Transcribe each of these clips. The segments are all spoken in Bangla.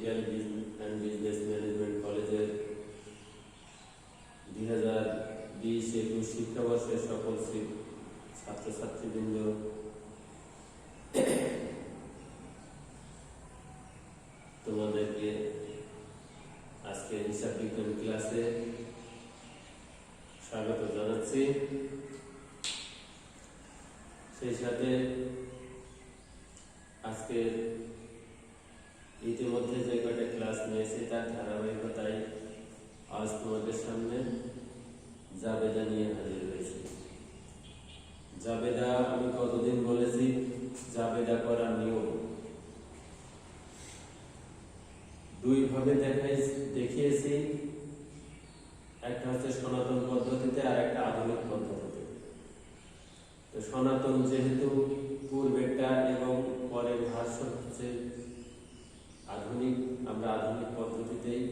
পলিটিক্যাল অ্যান্ড বিজনেস ম্যানেজমেন্ট কলেজের 2020-21 শিক্ষাবর্ষের সকল ছাত্রছাত্রীবৃন্দ তোমাদেরকে আজকে হিসাব বিজ্ঞান ক্লাসে স্বাগত জানাচ্ছি। সেই সাথে আজকে ইতিমধ্যে যে কয়টা ক্লাস নিয়েছি তার ধারাবাহিকতায় আজ তোমাদের সামনে জাবেদা নিয়ে হাজির হয়েছি। জাবেদা আমি কতদিন বলেছি, জাবেদা করার নিয়ম দুই ভাবে দেখিয়েছি, একটা হচ্ছে সনাতন পদ্ধতিতে আর একটা আধুনিক পদ্ধতিতে। তো সনাতন যেহেতু পূর্বেরটা এবং পরের ভাষ্য হচ্ছে আধুনিক, আমরা আধুনিক পদ্ধতিতেই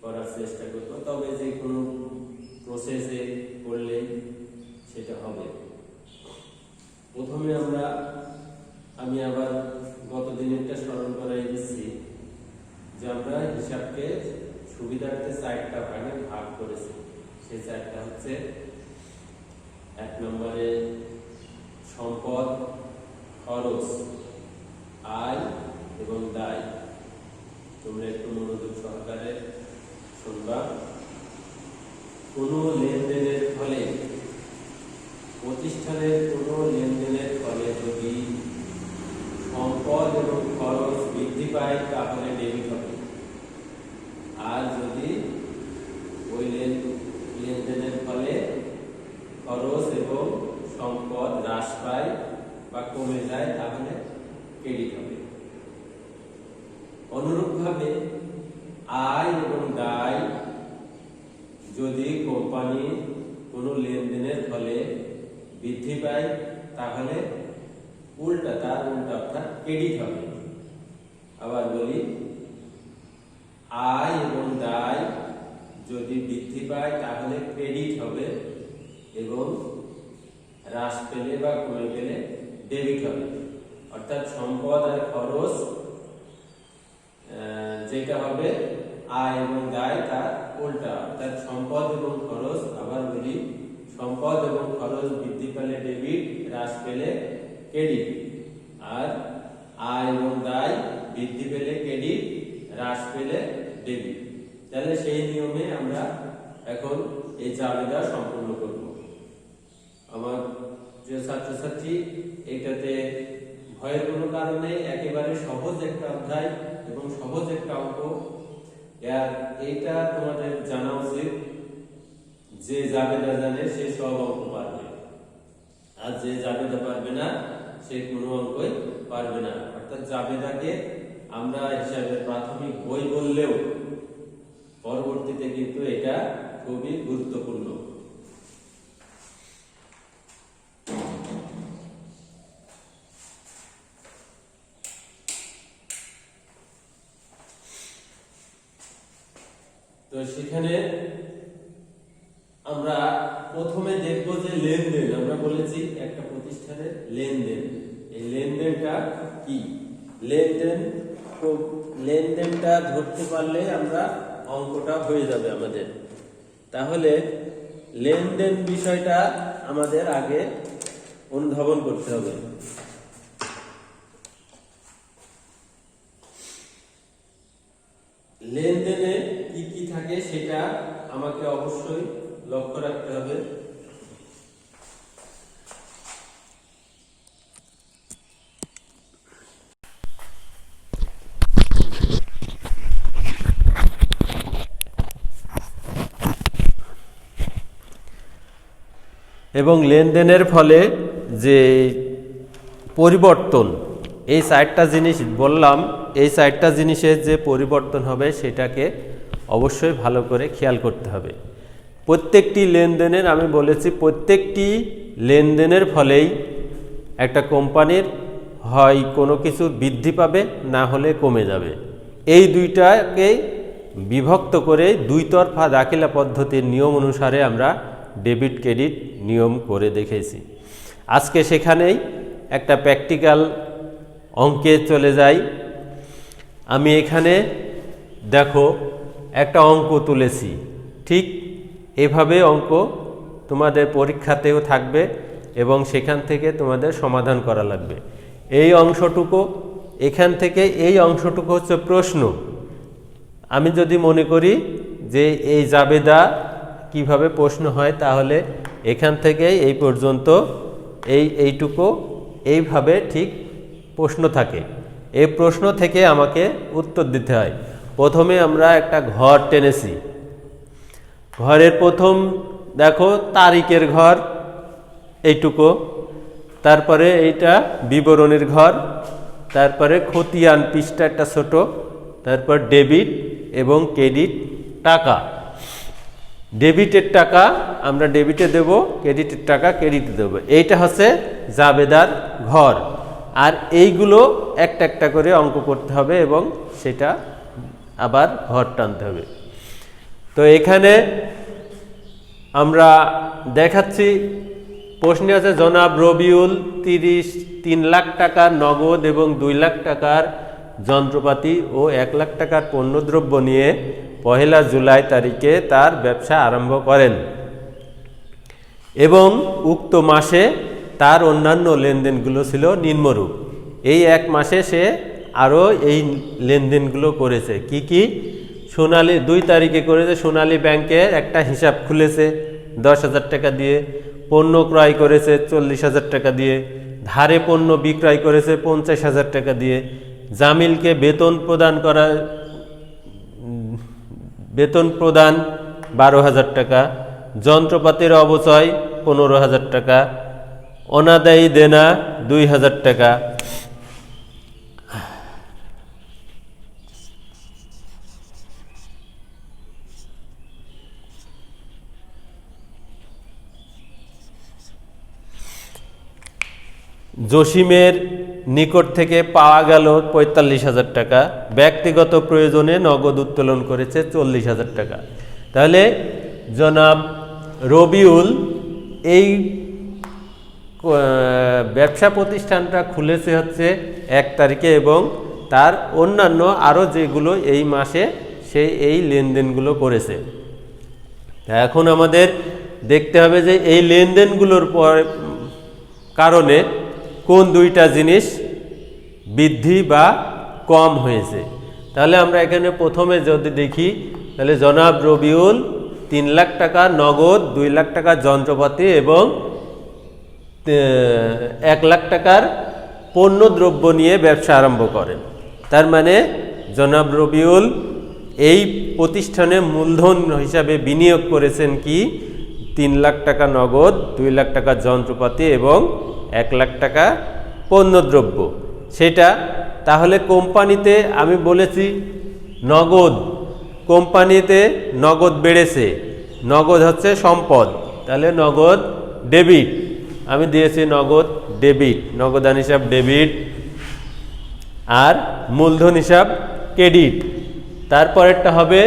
করার চেষ্টা করব, তবে যে কোনো প্রসেসে করলে সেটা হবে। প্রথমে আমি আবার গত দিনেরটা স্মরণ করাই দিচ্ছি যে আমরা হিসাবকে সুবিধার্থে 4টা ভাগে ভাগ করেছি। সেই 4টা হচ্ছে 1 নম্বরে সম্পদ, খরচ, আয় এবং দায়। তোমরা একটু মনোযোগ সহকারে শুনবা। কোনো লেনদেনের ফলে, প্রতিষ্ঠানের কোনো লেনদেনের ফলে যদি সম্পদ এবং খরচ বৃদ্ধি পায় তাহলে ডেবিট হবে, আর যদি ওই লেনদেনের ফলে খরচ এবং সম্পদ হ্রাস পায় বা কমে যায় তাহলে ক্রেডিট হবে। অনুরূপভাবে আয় এবং দায়, যদি কোম্পানি কোনো লেনদেনের ফলে বৃদ্ধি পায় তাহলে তার উল্টা অর্থাৎ ক্রেডিট হবে। আবার বলি, আয় এবং দায় যদি বৃদ্ধি পায় তাহলে ক্রেডিট হবে এবং হ্রাস পেলে বা কমে গেলে ডেবিট হবে। অর্থাৎ সম্পদ আর খরচ যেটা হবে আয় এবং দায় তার উল্টা, অর্থাৎ সম্পদ এবং খরচ, আবার বলি সম্পদ এবং খরচ বৃদ্ধি পেলে ডেবিট, হ্রাস পেলে ক্রেডিট, আর আয় এবং দায় বৃদ্ধি পেলে ক্রেডিট, হ্রাস পেলে ডেবিট। তাহলে সেই নিয়মে আমরা এখন এই জাবেদা সম্পূর্ণ করব। আমার যে ছাত্রছাত্রী, এটাতে ভয়ের কোনো কারণ নেই, একেবারে সহজ একটা অধ্যায় এবং সহজ একটা অঙ্ক। এইটা তোমাদের জানা উচিত, যে জাবেদা জানে সে সব অঙ্ক পারবে, আর যে জাবেদা পারবে না সে কোনো অঙ্কই পারবে না। অর্থাৎ জাবেদাকে আমরা হিসাবের প্রাথমিক বই বললেও পরবর্তীতে কিন্তু এটা খুবই গুরুত্বপূর্ণ। তো সেখানে আমরা প্রথমে দেখব যে লেনদেন। আমরা বলেছি একটা প্রতিষ্ঠানের লেনদেন, এই লেনদেনটা কি, লেনদেনটা ধরতে পারলে আমরা অঙ্কটা হয়ে যাবে আমাদের। তাহলে লেনদেন বিষয়টা আমাদের আগে অনুধাবন করতে হবে। লেনদেনে কি কি থাকে সেটা আমাকে অবশ্যই লক্ষ্য রাখতে হবে। এবং লেনদেনের ফলে যে পরিবর্তন, এই 4টা জিনিস বললাম, এই 4টা জিনিসের যে পরিবর্তন হবে সেটাকে অবশ্যই ভালো করে খেয়াল করতে হবে। প্রত্যেকটি লেনদেনের, আমি বলেছি প্রত্যেকটি লেনদেনের ফলেই একটা কোম্পানির হয় কোনো কিছু বৃদ্ধি পাবে, না হলে কমে যাবে। এই দুইটাকে বিভক্ত করে দুই তরফা দাখিলা পদ্ধতির নিয়ম অনুসারে আমরা ডেবিট ক্রেডিট নিয়ম করে দেখেছি। আজকে সেখানেই একটা প্র্যাকটিক্যাল অঙ্কে চলে যাই। আমি এখানে দেখো একটা অঙ্ক তুলেছি, ঠিক এভাবে অঙ্ক তোমাদের পরীক্ষাতেও থাকবে এবং সেখান থেকে তোমাদের সমাধান করা লাগবে। এই অংশটুকু, এখান থেকে এই অংশটুকু হচ্ছে প্রশ্ন। আমি যদি মনে করি যে এই জাবেদা কিভাবে প্রশ্ন হয়, তাহলে এখান থেকে এই পর্যন্ত এইটুকু এইভাবে ঠিক প্রশ্ন থাকে। এই প্রশ্ন থেকে আমাকে উত্তর দিতে হয়। প্রথমে আমরা একটা ঘর টেনেছি, ঘরের প্রথম দেখো তারিখের ঘর এইটুকু, তারপরে এইটা বিবরণের ঘর, তারপরে খতিয়ান পৃষ্ঠা একটা ছোট, তারপর ডেবিট এবং ক্রেডিট টাকা। ডেবিটের টাকা আমরা ডেবিটে দেব, ক্রেডিটের টাকা ক্রেডিটে দেব। এইটা হচ্ছে জাবেদার ঘর। আর এইগুলো একটা একটা করে অঙ্ক করতে হবে এবং সেটা আবার ঘর টানতে হবে। তো এখানে আমরা দেখাচ্ছি, প্রশ্নে আছে জনাব রবিউল 3 লাখ টাকার নগদ এবং 2 লাখ টাকার যন্ত্রপাতি ও 1 লাখ টাকার পণ্যদ্রব্য নিয়ে 1 জুলাই তারিখে তার ব্যবসা আরম্ভ করেন এবং উক্ত মাসে তার অন্যান্য লেনদেনগুলো ছিল নিম্নরূপ। এই এক মাসে সে আরও এই লেনদেনগুলো করেছে। কি কি? সোনালী 2 তারিখে করেছে, সোনালী ব্যাংকের একটা হিসাব খুলেছে 10,000 টাকা দিয়ে, পণ্য ক্রয় করেছে 40,000 টাকা দিয়ে, ধারে পণ্য বিক্রয় করেছে 50,000 টাকা দিয়ে, জামিলকে বেতন প্রদান 12,000 টাকা, যন্ত্রপাতির অবচয় 15,000 টাকা, অনাদায়ী দেনা 2,000 টাকা। জসিমের নিকট থেকে পাওয়া গেল 45,000 টাকা, ব্যক্তিগত প্রয়োজনে নগদ উত্তোলন করেছে 40,000 টাকা। তাহলে জনাব রবিউল এই ব্যবসা প্রতিষ্ঠানটা খুলেছে হচ্ছে 1 তারিখে এবং তার অন্যান্য আরও যেগুলো এই মাসে সে এই লেনদেনগুলো করেছে। এখন আমাদের দেখতে হবে যে এই লেনদেনগুলোর কারণে কোন 2টা জিনিস বৃদ্ধি বা কম হয়েছে। তাহলে আমরা এখানে প্রথমে যদি দেখি, তাহলে জনাব রবিউল 3 লাখ টাকা নগদ, 2 লাখ টাকার যন্ত্রপাতি এবং 1 লাখ টাকার পণ্যদ্রব্য নিয়ে ব্যবসা আরম্ভ করেন। তার মানে জনাব রবিউল এই প্রতিষ্ঠানে মূলধন হিসাবে বিনিয়োগ করেছেন কি 3 লাখ টাকা নগদ, 2 লাখ টাকার যন্ত্রপাতি এবং 1 লাখ টাকা পণ্যদ্রব্য। সেটা তাহলে কোম্পানিতে আমি বলেছি নগদ, কোম্পানিতে নগদ বেড়েছে, নগদ হচ্ছে সম্পদ, তাহলে নগদ ডেবিট, আমি দিয়েছি নগদ ডেবিট, নগদান হিসাব ডেবিট, আর মূলধন হিসাব ক্রেডিট। তারপরেরটা হবে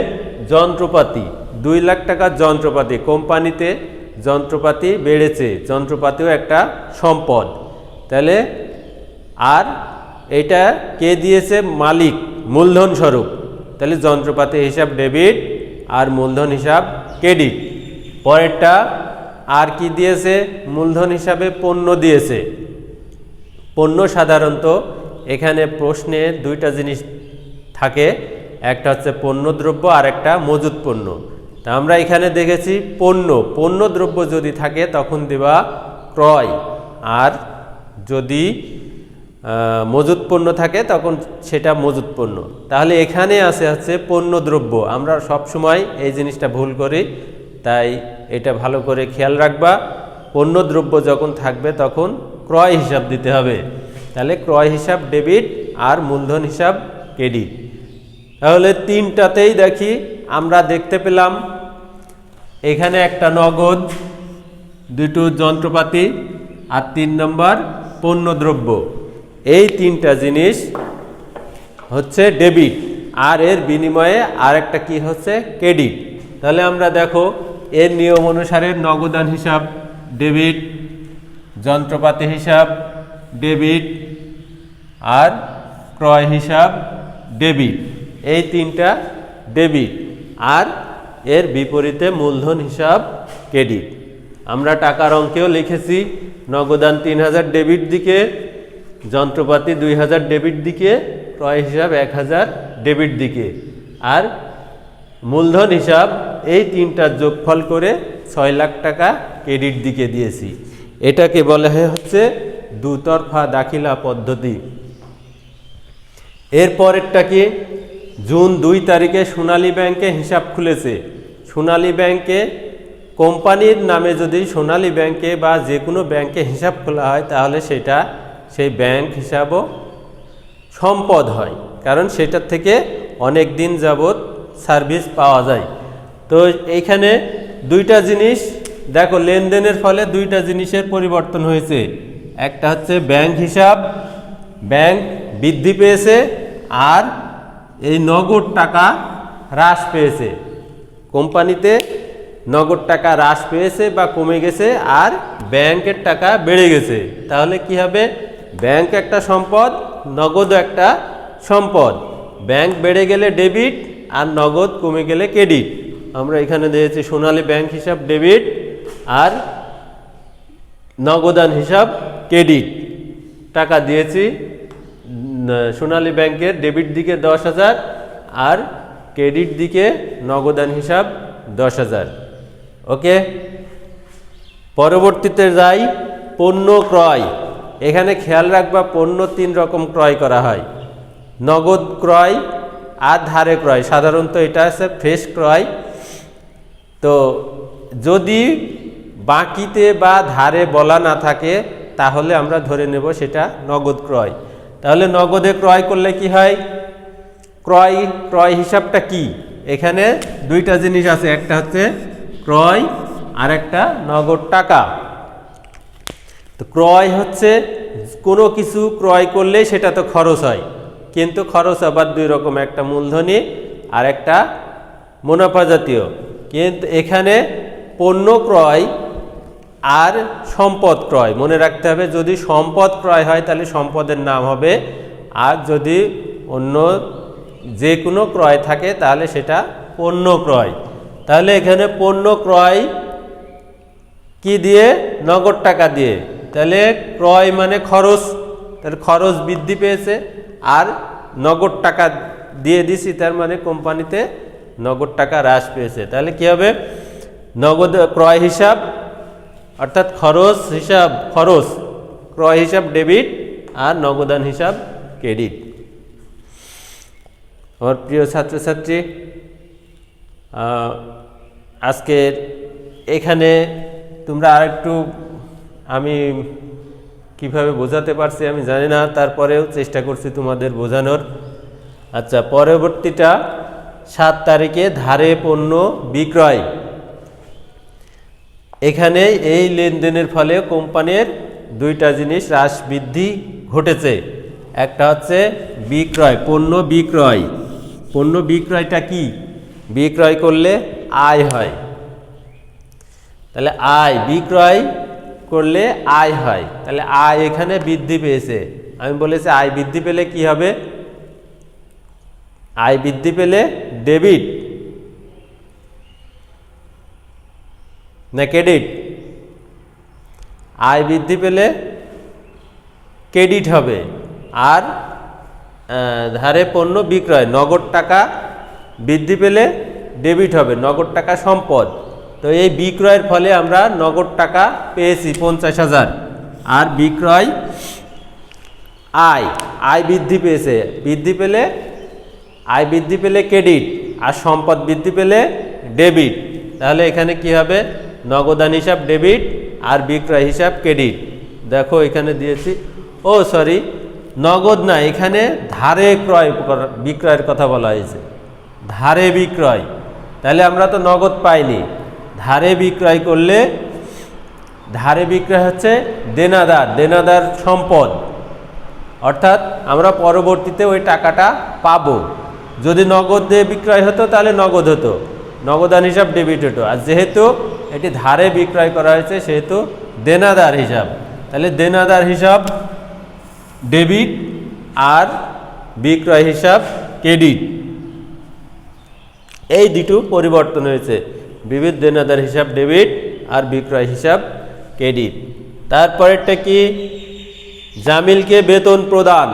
যন্ত্রপাতি, 2 লাখ টাকার যন্ত্রপাতি, কোম্পানিতে যন্ত্রপাতি বেড়েছে, যন্ত্রপাতিও একটা সম্পদ, তাহলে আর এটা কে দিয়েছে? মালিক, মূলধন স্বরূপ, তাহলে যন্ত্রপাতি হিসাব ডেবিট আর মূলধন হিসাব ক্রেডিট। পরেরটা আর কি দিয়েছে? মূলধন হিসাবে পণ্য দিয়েছে। পণ্য সাধারণত এখানে প্রশ্নে 2টা জিনিস থাকে, একটা হচ্ছে পণ্যদ্রব্য আর একটা মজুদ পণ্য। তা আমরা এখানে দেখেছি পণ্যদ্রব্য যদি থাকে তখন দেবা ক্রয়, আর যদি মজুদ পণ্য থাকে তখন সেটা মজুদ পণ্য। তাহলে এখানে আছে হচ্ছে পণ্যদ্রব্য। আমরা সব সময় এই জিনিসটা ভুল করি, তাই এটা ভালো করে খেয়াল রাখবা। পণ্যদ্রব্য যখন থাকবে তখন ক্রয় হিসাব দিতে হবে, তাহলে ক্রয় হিসাব ডেবিট আর মূলধন হিসাব ক্রেডিট। তাহলে 3টাতেই দেখি আমরা দেখতে পেলাম এখানে একটা নগদ, 2টো যন্ত্রপাতি আর 3 নম্বর পণ্যদ্রব্য। এই 3টা জিনিস হচ্ছে ডেবিট, আর এর বিনিময়ে আরেকটা কি হচ্ছে? ক্রেডিট। তাহলে আমরা দেখো এর নিয়ম অনুসারে নগদান হিসাব ডেবিট, যন্ত্রপাতি হিসাব ডেবিট আর ক্রয় হিসাব ডেবিট, এই 3টা ডেবিট, আর এর বিপরীতে মূলধন হিসাব ক্রেডিট। আমরা টাকার অঙ্কেও লিখেছি নগদান 3000 ডেবিট দিকে, যন্ত্রপাতি 2000 ডেবিট দিকে, ক্রয় হিসাব 1000 ডেবিট দিকে, আর মূলধন হিসাব এই তিনটার যোগফল করে 6 লাখ টাকা ক্রেডিট দিকে দিয়েছি। এটাকে বলা হচ্ছে দুতরফা দাখিলা পদ্ধতি। এরপরেরটা কি, জুন 2 তারিখে সোনালী ব্যাংকে হিসাব খুলেছে। সোনালী ব্যাংকে কোম্পানির নামে যদি সোনালী ব্যাংকে বা যে কোনো ব্যাংকে হিসাব খোলা হয় তাহলে সেটা সেই ব্যাংক হিসাবও সম্পদ হয়, কারণ সেটার থেকে অনেক দিন যাবত সার্ভিস পাওয়া যায়। তো এইখানে দুইটা জিনিস দেখো, লেনদেনের ফলে দুইটা জিনিসের পরিবর্তন হয়েছে। একটা হচ্ছে ব্যাংক হিসাব, ব্যাংক বৃদ্ধি পেয়েছে, আর এই নগদ টাকা হ্রাস পেয়েছে। কোম্পানিতে নগদ টাকা হ্রাস পেয়েছে বা কমে গেছে, আর ব্যাংকের টাকা বেড়ে গেছে। তাহলে কি হবে, ব্যাংক একটা সম্পদ, নগদও একটা সম্পদ। ব্যাংক বেড়ে গেলে ডেবিট, আর নগদ কমে গেলে ক্রেডিট। আমরা এখানে দিয়েছি সোনালী ব্যাংক হিসাব ডেবিট, আর নগদান হিসাব ক্রেডিট। টাকা দিয়েছি সোনালী ব্যাংকের ডেবিট দিকে 10,000, আর ক্রেডিট দিকে নগদান হিসাব 10,000। ওকে, পরবর্তীতে যাই পণ্য ক্রয়। এখানে খেয়াল রাখবা পণ্য 3 রকম ক্রয় করা হয়, নগদ ক্রয় আর ধারে ক্রয়। সাধারণত এটা আছে ফ্রেশ ক্রয়। তো যদি বাকিতে বা ধারে বলা না থাকে তাহলে আমরা ধরে নেব সেটা নগদ ক্রয়। তাহলে নগদে ক্রয় করলে কি হয়, ক্রয় হিসাবটা কি, এখানে দুইটা জিনিস আছে, একটা হচ্ছে ক্রয় আর একটা নগদ টাকা। তো ক্রয় হচ্ছে কোনো কিছু ক্রয় করলে সেটা তো খরচ হয়, কিন্তু খরচ আবার 2 রকম, একটা মূলধনী আর একটা মুনাফা জাতীয়। কিন্তু এখানে পণ্য ক্রয় আর সম্পদ ক্রয়, মনে রাখতে হবে যদি সম্পদ ক্রয় হয় তাহলে সম্পদের নাম হবে, আর যদি অন্য যে কোনো ক্রয় থাকে তাহলে সেটা পণ্য ক্রয়। তাহলে এখানে পণ্য ক্রয় কি দিয়ে, নগদ টাকা দিয়ে। তাহলে ক্রয় মানে খরচ, তাহলে খরচ বৃদ্ধি পেয়েছে, আর নগদ টাকা দিয়ে দিছি তার মানে কোম্পানিতে নগদ টাকা হ্রাস পেয়েছে। তাহলে কি হবে, নগদ ক্রয় হিসাব অর্থাৎ খরচ হিসাব খরচ, ক্রয় হিসাব ডেবিট, আর নগদান হিসাব ক্রেডিট। আমার প্রিয় ছাত্রছাত্রী, আজকের এখানে তোমরা আরেকটু, আমি কিভাবে বোঝাতে পারছি আমি জানি না, তারপরেও চেষ্টা করছি তোমাদের বোঝানোর। আচ্ছা, পরবর্তীটা 7 তারিখে ধারে পণ্য বিক্রয়। এখানে এই লেনদেনের ফলে কোম্পানির দুইটা জিনিস হ্রাস বৃদ্ধি ঘটেছে। একটা হচ্ছে বিক্রয়, পণ্য বিক্রয়। পণ্য বিক্রয়টা কি, বিক্রয় করলে আয় হয়, তাহলে আয়, বিক্রয় করলে আয় হয়, তাহলে আয় এখানে বৃদ্ধি পেয়েছে। আমি বলেছি আয় বৃদ্ধি পেলে কি হবে, আয় বৃদ্ধি পেলে ডেবিট না ক্রেডিট, আয় বৃদ্ধি পেলে ক্রেডিট হবে। আর ধারে পণ্য বিক্রয়, নগদ টাকা বৃদ্ধি পেলে ডেবিট হবে, নগদ টাকা সম্পদ। তো এই বিক্রয়ের ফলে আমরা নগদ টাকা পেয়েছি 50,000, আর বিক্রয় আয় বৃদ্ধি পেয়েছে, আয় বৃদ্ধি পেলে ক্রেডিট, আর সম্পদ বৃদ্ধি পেলে ডেবিট। তাহলে এখানে কি হবে, নগদান হিসাব ডেবিট আর বিক্রয় হিসাব ক্রেডিট। দেখো এখানে দিয়েছি, সরি, নগদ না, এখানে ধারে বিক্রয়ের কথা বলা হয়েছে, ধারে বিক্রয়। তাহলে আমরা তো নগদ পাইনি, ধারে বিক্রয় করলে, ধারে বিক্রয় হচ্ছে দেনাদার সম্পদ, অর্থাৎ আমরা পরবর্তীতে ওই টাকাটা পাবো। যদি নগদ দিয়ে বিক্রয় হতো তাহলে নগদ হতো, নগদান হিসাব ডেবিট হতো। আর যেহেতু এটি ধারে বিক্রয় করা হয়েছে সেহেতু দেনাদার হিসাব, তাহলে দেনাদার হিসাব ডেবিট আর বিক্রয় হিসাব ক্রেডিট। এই দুটো পরিবর্তন হয়েছে, বিবিধ দেনাদার হিসাব ডেবিট আর বিক্রয় হিসাব ক্রেডিট। তারপরেরটা কি? জামিলকে বেতন প্রদান।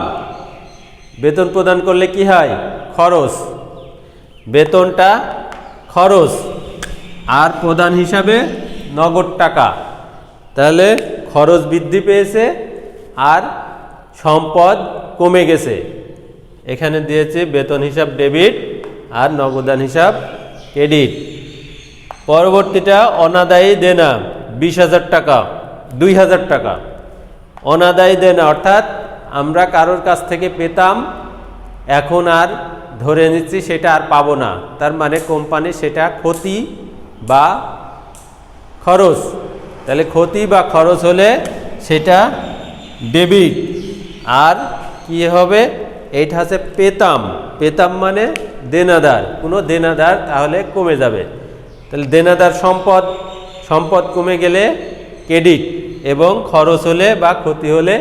বেতন প্রদান করলে কি হয়? খরচ। বেতনটা খরচ আর প্রদান হিসাবে নগদ টাকা, তাহলে খরচ বৃদ্ধি পেয়েছে আর সম্পদ কমে গেছে। এখানে দিয়েছে বেতন হিসাব ডেবিট আর নগদান হিসাব ক্রেডিট। পরবর্তীটা অনাদায়ী দেনা 20,000 টাকা, 2,000 টাকা। অনাদায়ী দেনা অর্থাৎ আমরা কারোর কাছ থেকে পেতাম, এখন আর ধরে নিচ্ছি সেটা আর পাবো না, তার মানে কোম্পানি সেটা ক্ষতি বা খরচ। তাহলে ক্ষতি বা খরচ হলে সেটা ডেবিট। আর কি হবে? এইটা হচ্ছে পেতাম। পেতাম মানে দেনাদার, কোনো দেনাদার, তাহলে কমে যাবে। তাহলে দেনাদার সম্পদ, সম্পদ কমে গেলে ক্রেডিট, এবং খরচ হলে বা ক্ষতি হলে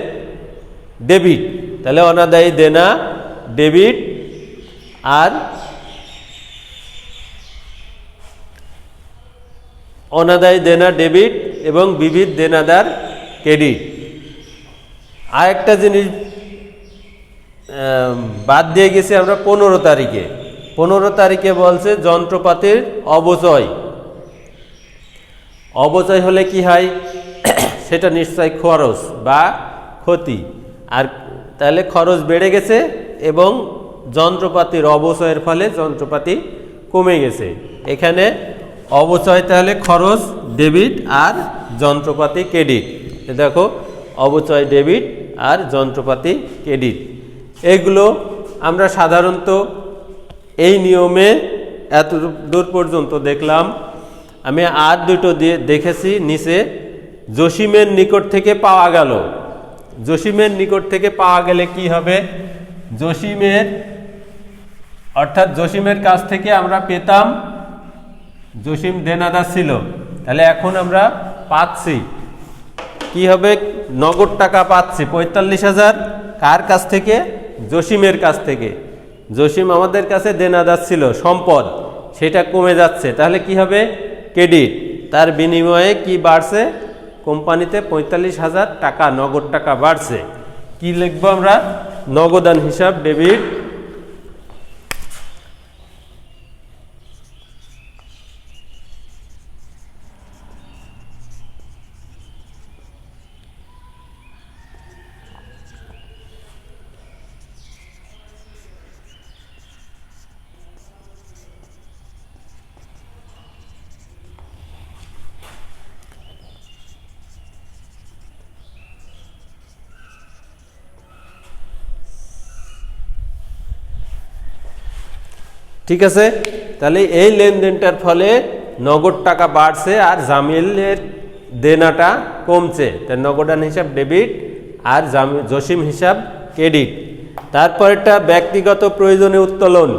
ডেবিট। তাহলে অনাদায়ী দেনা ডেবিট আর অনাদায়ী দেনা ডেবিট এবং বিবিধ দেনাদার ক্রেডিট। আর একটা জিনিস বাদ দিয়ে গেছি আমরা 15 তারিখে। 15 তারিখে বলছে যন্ত্রপাতির অবচয়। অবচয় হলে কি হয়? সেটা নিশ্চয় খরচ বা ক্ষতি। আর তাহলে খরচ বেড়ে গেছে এবং যন্ত্রপাতির অবচয়ের ফলে যন্ত্রপাতি কমে গেছে। এখানে অবচয় তাহলে খরচ ডেবিট আর যন্ত্রপাতি ক্রেডিট। দেখো, অবচয় ডেবিট আর যন্ত্রপাতি ক্রেডিট। এগুলো আমরা সাধারণত এই নিয়মে এত দূর পর্যন্ত দেখলাম। আমি আর দুটো দিয়ে দেখেছি নিচে। জসিমের নিকট থেকে পাওয়া গেল। জসিমের নিকট থেকে পাওয়া গেলে কি হবে? জসিমের অর্থাৎ জসিমের কাছ থেকে আমরা পেতাম, জসিম দেনাদার ছিল, তাহলে এখন আমরা পাচ্ছি কি হবে? নগদ টাকা পাচ্ছি 45,000। কার কাছ থেকে? জসিমের কাছ থেকে। জসিম আমাদের কাছে দেনাদার ছিল, সম্পদ, সেটা কমে যাচ্ছে, তাহলে কি হবে? ক্রেডিট। তার বিনিময়ে কি বাড়ছে? কোম্পানিতে 45,000 টাকা নগদ টাকা বাড়ছে। কি লিখবো আমরা? নগদান হিসাব ডেবিট ঠিক আছে। তাহলে এই লেনদেনটার ফলে নগদ টাকা বাড়ছে আর জামিলের দেনাটা কমছে, তাই নগদান হিসাব ডেবিট আর জসিম হিসাব ক্রেডিট। তারপরেরটা ব্যক্তিগত প্রয়োজনে উত্তোলন।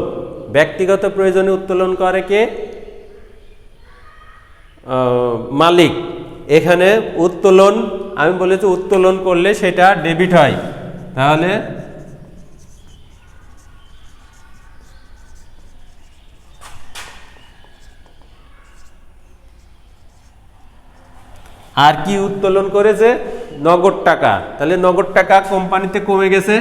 ব্যক্তিগত প্রয়োজনে উত্তোলন করে কে? মালিক। এখানে উত্তোলন আমি বলেছি, উত্তোলন করলে সেটা ডেবিট হয়, তাহলে আর কি উত্তোলন করেছে? নগদ টাকা। তাহলে নগদ টাকা কোম্পানিতে কমে গেছে।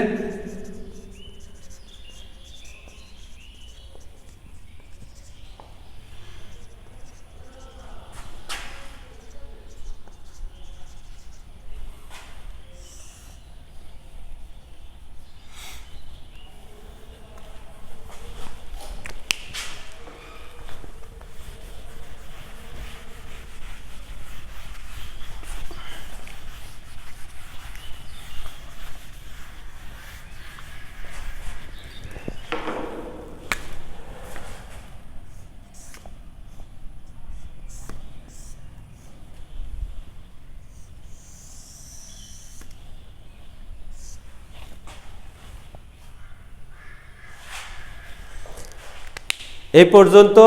এই পর্যন্ত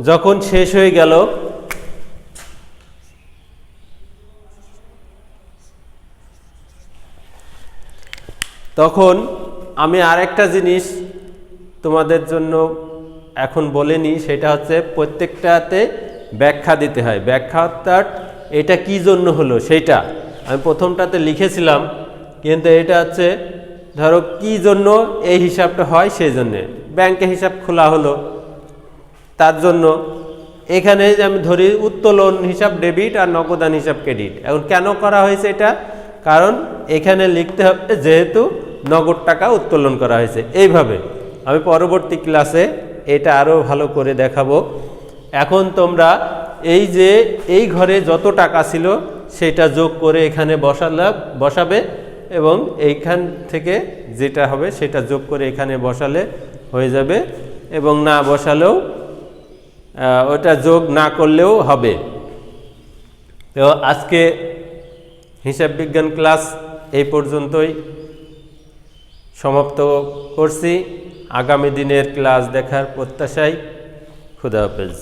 যখন শেষ হয়ে গেল, তখন আমি আরেকটা জিনিস তোমাদের জন্য এখন বলে নিই, সেটা হচ্ছে প্রত্যেকটাতে ব্যাখ্যা দিতে হয়। ব্যাখ্যা অর্থাৎ এটা কি জন্য হলো সেইটা আমি প্রথমটাতে লিখেছিলাম, কিন্তু এটা হচ্ছে ধরো কি জন্য এই হিসাবটা হয় সেই জন্যে ব্যাংকে হিসাব খোলা হলো, তার জন্য এখানে যে আমি ধরি উত্তোলন হিসাব ডেবিট আর নগদান হিসাব ক্রেডিট। এখন কেন করা হয়েছে এটা? কারণ এখানে লিখতে হবে যেহেতু নগদ টাকা উত্তোলন করা হয়েছে। এইভাবে আমি পরবর্তী ক্লাসে এটা আরও ভালো করে দেখাবো। এখন তোমরা এই যে এই ঘরে যত টাকা ছিল সেটা যোগ করে এখানে বসাবে এবং এইখান থেকে যেটা হবে সেটা যোগ করে এখানে বসালে হয়ে যাবে, এবং না বসালেও ওটা যোগ না করলেও হবে। তো আজকে হিসাব বিজ্ঞান ক্লাস এই পর্যন্তই সমাপ্ত করছি। আগামী দিনের ক্লাস দেখার প্রত্যাশায়। খুদা হাফেজ।